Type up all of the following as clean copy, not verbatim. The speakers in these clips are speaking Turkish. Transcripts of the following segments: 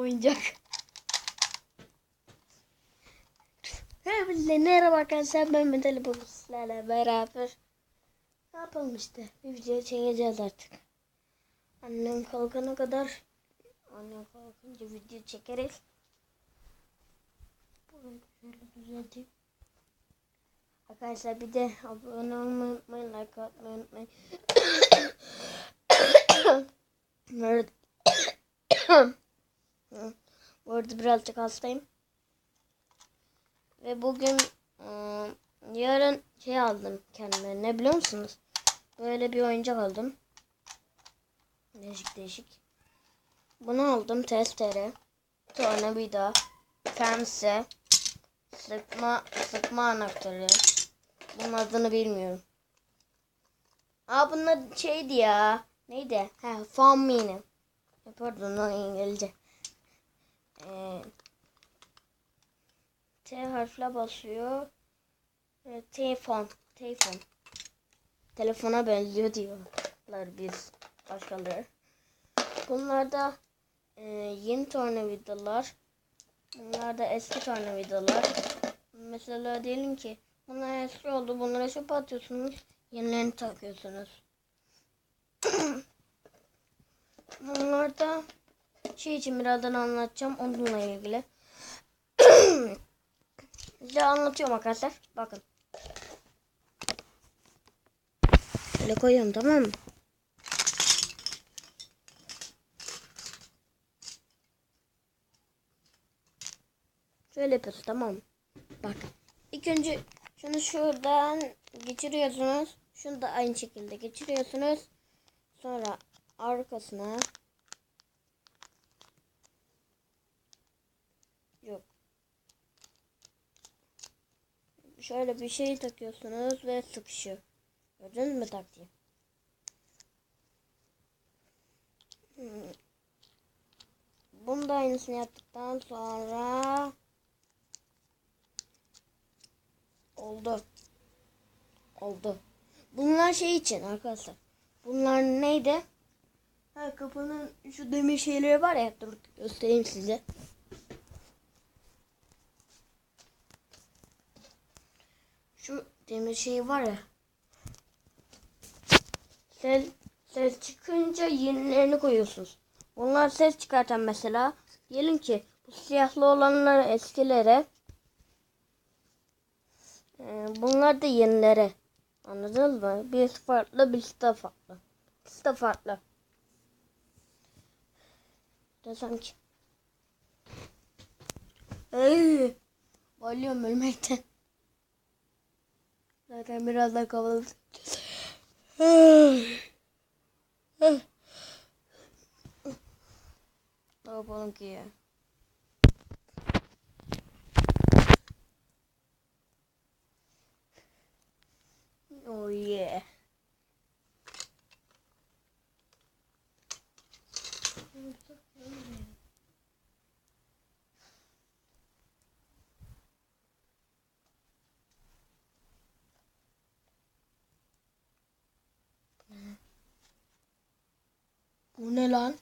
oyuncak. Hepinize merhaba arkadaşlar, ben Medeli bugün sizlerle beraber ne yapalım işte, bir video çekeceğiz artık. Annem kalkana kadar, annem kalkınca video çekeriz. Bunu şöyle düzelteyim. Arkadaşlar bir de abone olmayı unutmayın, like atmayı unutmayın. Bu arada birazcık hastayım. Ve bugün yarın şey aldım kendime. Ne biliyor musunuz? Böyle bir oyuncak aldım. Değişik. Bunu aldım. Testere, tornavida, pense, sıkma anahtarı. Bunun adını bilmiyorum. Bunlar şeydi ya. Neydi? Fan mini. Pardon, o İngilizce. T harfle basıyor. Telefon. Telefona benziyor diyorlar biz başkaları. Bunlar da yeni tornavidalar. Bunlar da eski tornavidalar. Mesela diyelim ki bunlar eski oldu. Bunlara çöpe atıyorsunuz. Yenilerini takıyorsunuz. Bunlar da şey için birazdan anlatacağım. Onunla ilgili. Size anlatıyorum arkadaşlar. Bakın. Şöyle koyuyorum, tamam mı? Şöyle yapıyoruz, tamam mı? Bak. İlk önce şunu şuradan geçiriyorsunuz. Şunu da aynı şekilde geçiriyorsunuz. Sonra arkasına şöyle bir şey takıyorsunuz ve sıkışıyor. Gördünüz mü taktiği? Bunu da aynısını yaptıktan sonra oldu. Bunlar şey için arkadaşlar. Bunlar neydi? Kapının şu demir şeyleri var ya, dur göstereyim size. Şu demir şeyi var ya. Ses çıkınca yenilerini koyuyorsunuz. Bunlar ses çıkartan mesela. Diyelim ki bu siyahlı olanlar eskilere. Bunlar da yenilere. Anladınız mı? Birisi farklı, birisi de farklı. İkisi de farklı. Desem ki. Bayılıyorum ölmekten. Zaten biraz daha kapalı. Ne yapalım ki ya? Oh yeah. Bu ne lan?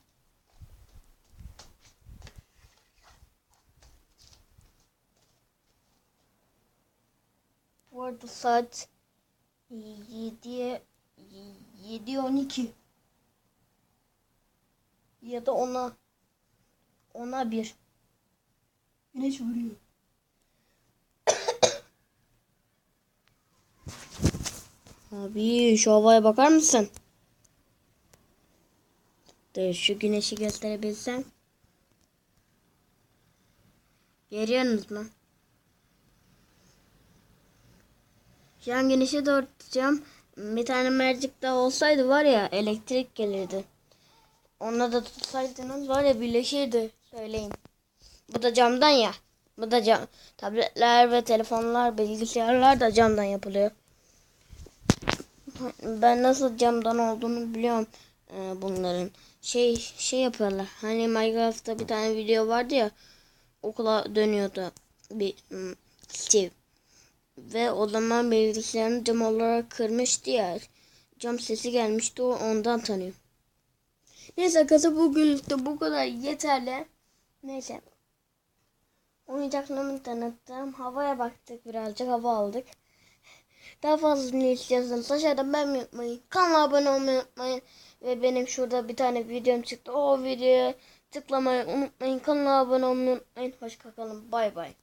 Bu arada saat 7:12 ya da 10'a 1. Güneş vuruyor. Abi şu havaya bakar mısın? De şu güneşi gösterebilsem. Görüyorsunuz mu? Şu an güneşe doğru tutacağım. Bir tane mercek daha olsaydı var ya, elektrik gelirdi. Onunla da tutsaydınız var ya, birleşirdi. Söyleyeyim. Bu da camdan ya. Bu da cam. Tabletler ve telefonlar, bilgisayarlar da camdan yapılıyor. Ben nasıl camdan olduğunu biliyorum bunların. Şey yapıyorlar. Hani Minecraft'ta bir tane video vardı ya. Okula dönüyordu bir Steve. Ve o zaman bilgisayarını cam olarak kırmıştı ya. Cam sesi gelmişti, o ondan tanıyor. Neyse arkadaşlar, bugünlük de bu kadar yeterli. Neyse. Oyuncaklarımı tanıttım. Havaya baktık birazcık. Hava aldık. Daha fazlasını istiyorsanız aşağıdan beğenmeyi unutmayın. Kanala abone olmayı unutmayın. Ve benim şurada bir tane videom çıktı. O videoya tıklamayı unutmayın. Kanala abone olmayı unutmayın. Hoşça kalın. Bay bay.